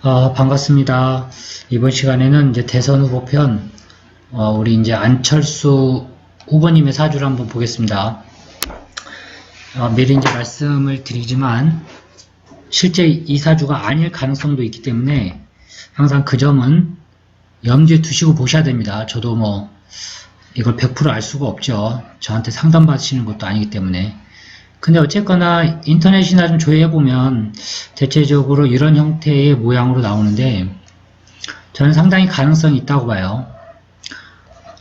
반갑습니다. 이번 시간에는 이제 대선 후보편, 우리 이제 안철수 후보님의 사주를 한번 보겠습니다. 미리 이제 말씀을 드리지만, 실제 이 사주가 아닐 가능성도 있기 때문에, 항상 그 점은 염두에 두시고 보셔야 됩니다. 저도 이걸 100% 알 수가 없죠. 저한테 상담받으시는 것도 아니기 때문에. 근데 어쨌거나 인터넷이나 좀 조회해보면 대체적으로 이런 형태의 모양으로 나오는데 저는 상당히 가능성이 있다고 봐요.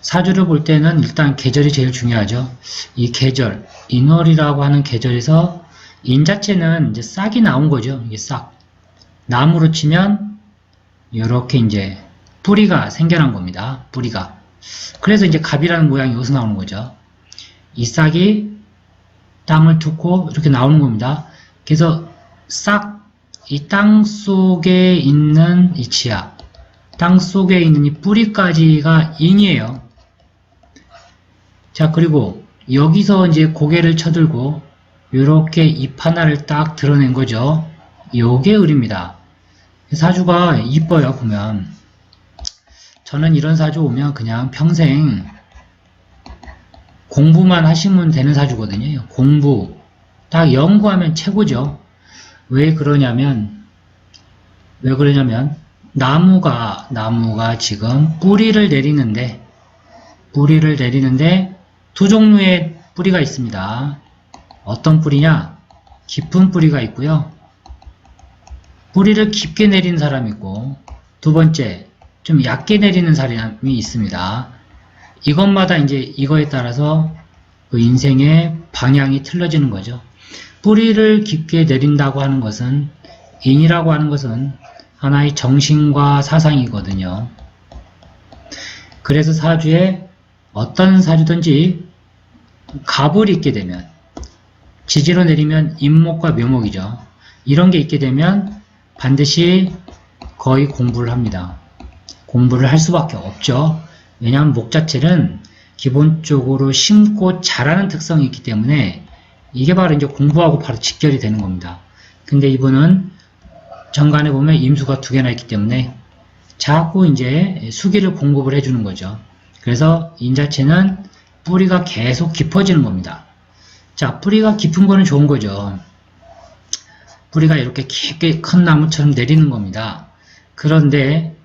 사주를 볼 때는 일단 계절이 제일 중요하죠. 이 계절, 인월이라고 하는 계절에서 인 자체는 이제 싹이 나온 거죠. 이게 싹. 나무로 치면 이렇게 이제 뿌리가 생겨난 겁니다. 뿌리가. 그래서 이제 갑이라는 모양이 여기서 나오는 거죠. 이 싹이 땅을 뚫고 이렇게 나오는 겁니다. 그래서 싹, 이 땅 속에 있는 이 지하, 땅 속에 있는 이 뿌리까지가 인이에요. 자, 그리고 여기서 이제 고개를 쳐들고 이렇게 잎 하나를 딱 드러낸 거죠. 요게 을입니다. 사주가 이뻐요, 보면. 저는 이런 사주 오면 그냥 평생 공부만 하시면 되는 사주거든요. 공부. 딱 연구하면 최고죠. 왜 그러냐면, 나무가 지금 뿌리를 내리는데 두 종류의 뿌리가 있습니다. 어떤 뿌리냐? 깊은 뿌리가 있고요. 뿌리를 깊게 내리는 사람이 있고, 두 번째, 좀 얕게 내리는 사람이 있습니다. 이것마다 이제 이거에 따라서 그 인생의 방향이 틀려지는 거죠. 뿌리를 깊게 내린다고 하는 것은, 인이라고 하는 것은 하나의 정신과 사상이거든요. 그래서 사주에 어떤 사주든지 갑을 있게 되면, 지지로 내리면 인목과 묘목이죠. 이런 게 있게 되면 반드시 거의 공부를 합니다. 공부를 할 수밖에 없죠. 왜냐하면 목 자체는 기본적으로 심고 자라는 특성이 있기 때문에 이게 바로 이제 공부하고 바로 직결이 되는 겁니다. 근데 이분은 정관에 보면 임수가 2개나 있기 때문에 자꾸 이제 수기를 공급을 해주는 거죠. 그래서 인 자체는 뿌리가 계속 깊어지는 겁니다. 자, 뿌리가 깊은 거는 좋은 거죠. 뿌리가 이렇게 깊게 큰 나무처럼 내리는 겁니다. 그런데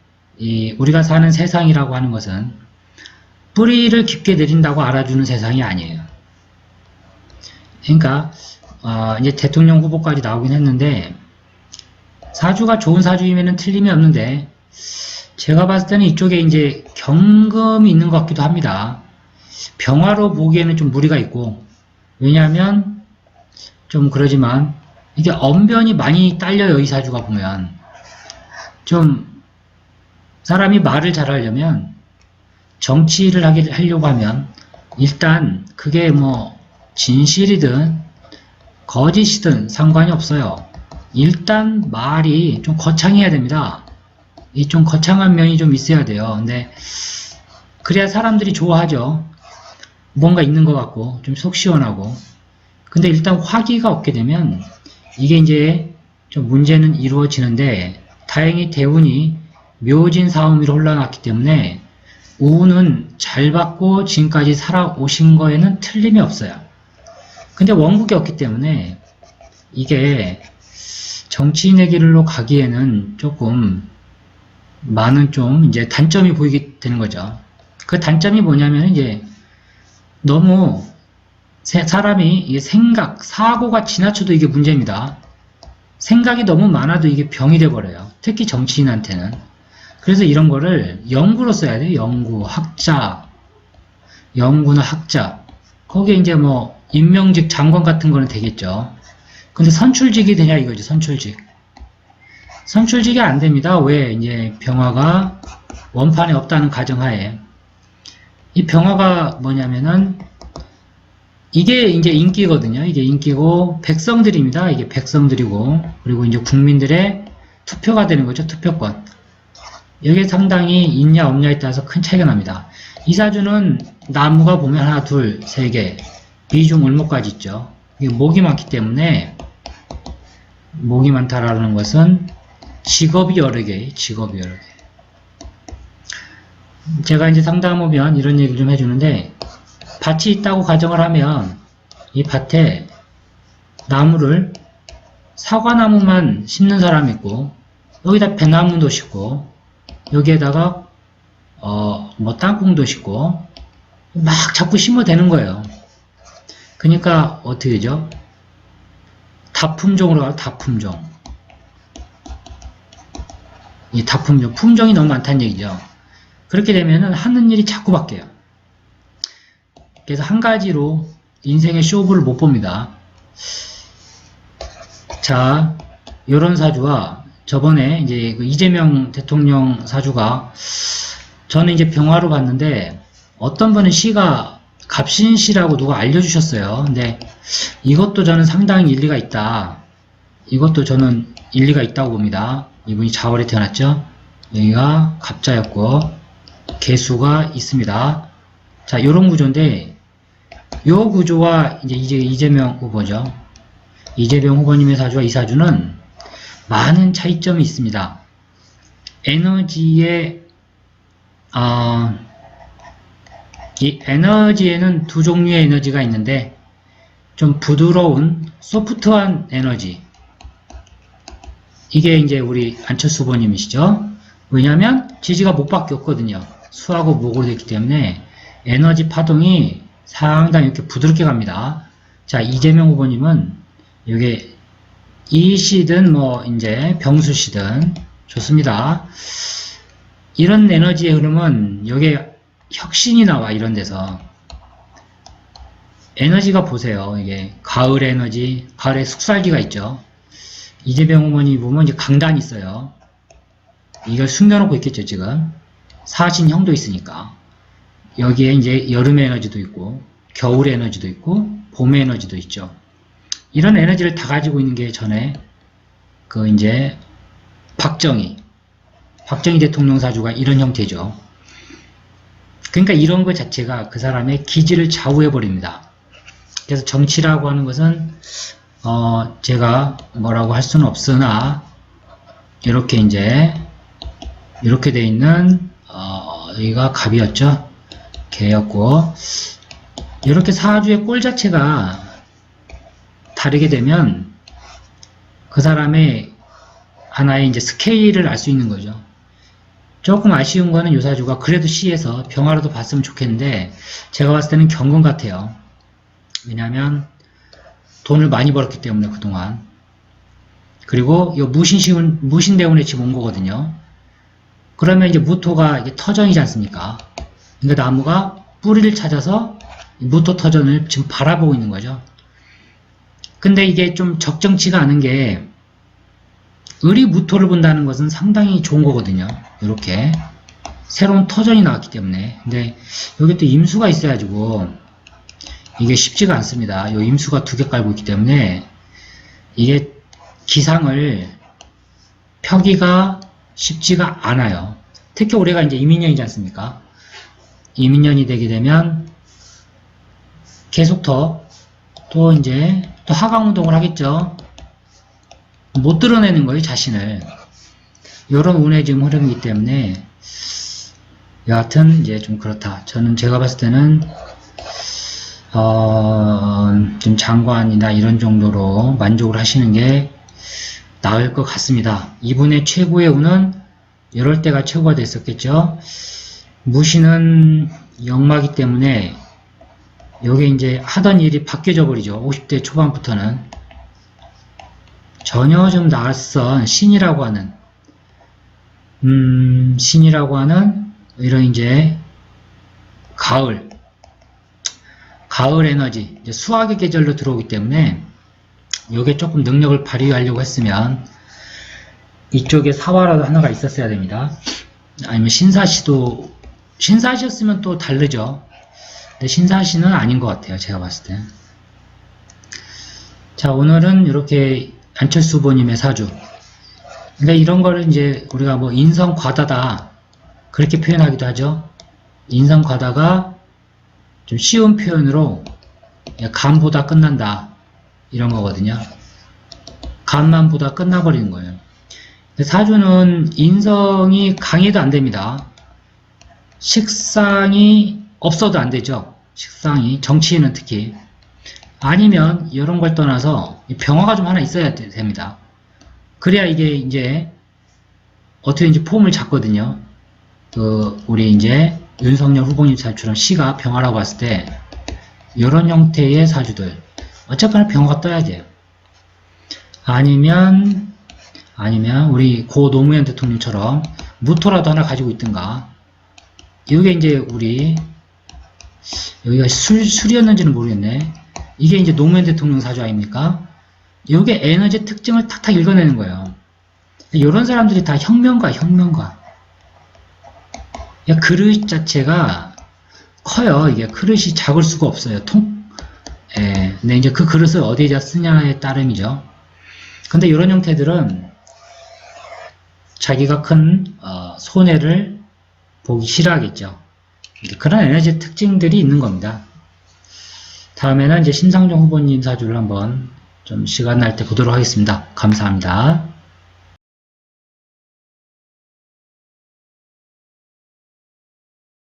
우리가 사는 세상이라고 하는 것은 뿌리를 깊게 내린다고 알아주는 세상이 아니에요. 그러니까 이제 대통령 후보까지 나오긴 했는데 사주가 좋은 사주이면 틀림이 없는데 제가 봤을 때는 이쪽에 이제 경금이 있는 것 같기도 합니다. 병화로 보기에는 좀 무리가 있고, 왜냐하면 좀 그러지만 이게 언변이 많이 딸려요. 이 사주가 보면 좀 사람이 말을 잘하려면, 정치를 하려고 하면 일단 그게 진실이든 거짓이든 상관이 없어요. 일단 말이 좀 거창해야 됩니다. 이 좀 거창한 면이 좀 있어야 돼요. 근데 그래야 사람들이 좋아하죠. 뭔가 있는 것 같고 좀 속 시원하고. 근데 일단 화기가 없게 되면 이게 이제 좀 문제는 이루어지는데, 다행히 대운이 묘진 사오미로 흘러났기 때문에 우운은 잘 받고 지금까지 살아오신 거에는 틀림이 없어요. 근데 원국이 없기 때문에 이게 정치인의 길로 가기에는 조금 많은 좀 이제 단점이 보이게 되는 거죠. 그 단점이 뭐냐면 이제 너무 사람이 이게 사고가 지나쳐도 이게 문제입니다. 생각이 너무 많아도 이게 병이 돼버려요. 특히 정치인한테는. 그래서 이런 거를 연구로 써야 돼요. 연구나 학자. 거기에 이제 임명직 장관 같은 거는 되겠죠. 근데 선출직이 되냐 이거죠. 선출직이 안 됩니다. 왜? 이제 병화가 원판에 없다는 가정하에. 이 병화가 뭐냐면은 이게 이제 인기거든요. 이게 인기고 백성들입니다. 이게 백성들이고, 그리고 이제 국민들의 투표가 되는 거죠. 투표권. 여기에 상당히 있냐 없냐에 따라서 큰 차이가 납니다. 이 사주는 나무가 보면 하나, 둘, 세 개, 비중 을목까지 있죠. 이게 목이 많기 때문에, 목이 많다라는 것은 직업이 여러 개, 직업이 여러 개. 제가 이제 상담하면 이런 얘기를 좀 해주는데, 밭이 있다고 가정을 하면, 이 밭에 나무를 사과나무만 심는 사람이 있고, 여기다 배나무도 심고, 여기에다가, 뭐 땅콩도 심고, 막 자꾸 심어도 되는 거예요. 그러니까, 어떻게 되죠? 다품종으로 가요, 다품종. 이 다품종, 품종이 너무 많다는 얘기죠. 그렇게 되면은 하는 일이 자꾸 바뀌어요. 그래서 한 가지로 인생의 쇼부를 못 봅니다. 자, 요런 사주와 저번에 이제 그 이재명 대통령 사주가 저는 이제 병화로 봤는데 어떤 분은 시가 갑신시라고 누가 알려주셨어요. 근데 이것도 저는 상당히 일리가 있다. 이것도 저는 일리가 있다고 봅니다. 이분이 자월에 태어났죠. 여기가 갑자였고 개수가 있습니다. 자, 요런 구조인데 요 구조와 이제 이재명 후보죠. 이재명 후보님의 사주와 이 사주는 많은 차이점이 있습니다. 에너지의 이 에너지에는 두 종류의 에너지가 있는데 좀 부드러운 소프트한 에너지, 이게 이제 우리 안철수 후보님이시죠. 왜냐하면 지지가 못 바뀌었거든요. 수하고 목으로 됐기 때문에 에너지 파동이 상당히 이렇게 부드럽게 갑니다. 자, 이재명 후보님은 이게 이시든 뭐 이제 병수시든 좋습니다. 이런 에너지의 흐름은 여기에 혁신이 나와. 이런 데서 에너지가 보세요. 이게 가을 에너지, 가을에 숙살기가 있죠. 이재명 후보님 보면 이제 강단이 있어요. 이걸 숨겨놓고 있겠죠. 지금 사신형도 있으니까 여기에 이제 여름의 에너지도 있고 겨울의 에너지도 있고 봄의 에너지도 있죠. 이런 에너지를 다 가지고 있는 게 전에 그 이제 박정희 대통령 사주가 이런 형태죠. 그러니까 이런 것 자체가 그 사람의 기질을 좌우해 버립니다. 그래서 정치라고 하는 것은 제가 뭐라고 할 수는 없으나 이렇게 이제 이렇게 돼 있는 여기가 갑이었죠. 개였고 이렇게 사주의 꼴 자체가 다르게 되면 그 사람의 하나의 이제 스케일을 알 수 있는 거죠. 조금 아쉬운 거는 요 사주가 그래도 시에서 병화로도 봤으면 좋겠는데 제가 봤을 때는 경금 같아요. 왜냐하면 돈을 많이 벌었기 때문에 그동안. 그리고 요 무신대운에 지금 온 거거든요. 그러면 이제 무토가 이게 터전이지 않습니까? 그러니까 나무가 뿌리를 찾아서 무토 터전을 지금 바라보고 있는 거죠. 근데 이게 좀 적정치가 않은 게 을이 무토를 본다는 것은 상당히 좋은 거거든요. 이렇게 새로운 터전이 나왔기 때문에. 근데 여기 또 임수가 있어가지고 이게 쉽지가 않습니다. 요 임수가 두 개 깔고 있기 때문에 이게 기상을 펴기가 쉽지가 않아요. 특히 올해가 이제 이민년이지 않습니까? 이민년이 되게 되면 계속 또 이제 또 하강운동을 하겠죠. 못 드러내는 거예요, 자신을. 이런 운의 지금 흐름이기 때문에 여하튼 이제 좀 그렇다. 저는 제가 봤을 때는 좀 장관이나 이런 정도로 만족을 하시는 게 나을 것 같습니다. 이분의 최고의 운은 이럴 때가 최고가 됐었겠죠. 무신은 역마기 때문에 요게 이제 하던 일이 바뀌어져 버리죠. 50대 초반부터는 전혀 좀 낯선 신이라고 하는 이런 이제 가을 에너지, 이제 수학의 계절로 들어오기 때문에 요게 조금 능력을 발휘하려고 했으면 이쪽에 사화라도 하나가 있었어야 됩니다. 아니면 신사시였으면 또 다르죠. 근데 신사시는 아닌 것 같아요. 제가 봤을 때. 자, 오늘은 이렇게 안철수 후보님의 사주. 근데 이런 거를 이제 우리가 뭐 인성과다다 그렇게 표현하기도 하죠. 인성과다가 좀 쉬운 표현으로 간보다 끝난다 이런 거거든요. 간만 보다 끝나버리는 거예요. 사주는 인성이 강해도 안 됩니다. 식상이 없어도 안 되죠. 식상이, 정치인은 특히. 아니면 이런 걸 떠나서 병화가 좀 하나 있어야 됩니다. 그래야 이게 이제 어떻게 이제 폼을 잡거든요. 우리 이제 윤석열 후보님 사주처럼 시가 병화라고 봤을 때 이런 형태의 사주들 어차피 병화가 떠야 돼요. 아니면 우리 고 노무현 대통령처럼 무토라도 하나 가지고 있든가. 이게 이제 우리 여기가 술이었는지는 모르겠네. 이게 이제 노무현 대통령 사주 아닙니까? 이게 에너지 특징을 탁탁 읽어내는 거예요. 이런 사람들이 다 혁명가. 그릇 자체가 커요. 이게 그릇이 작을 수가 없어요. 근데 이제 그 그릇을 어디에다 쓰냐에 따름이죠. 근데 이런 형태들은 자기가 큰 손해를 보기 싫어하겠죠. 그런 에너지 특징들이 있는 겁니다. 다음에는 이제 심상정 후보님 사주를 한번 좀 시간 날 때 보도록 하겠습니다. 감사합니다.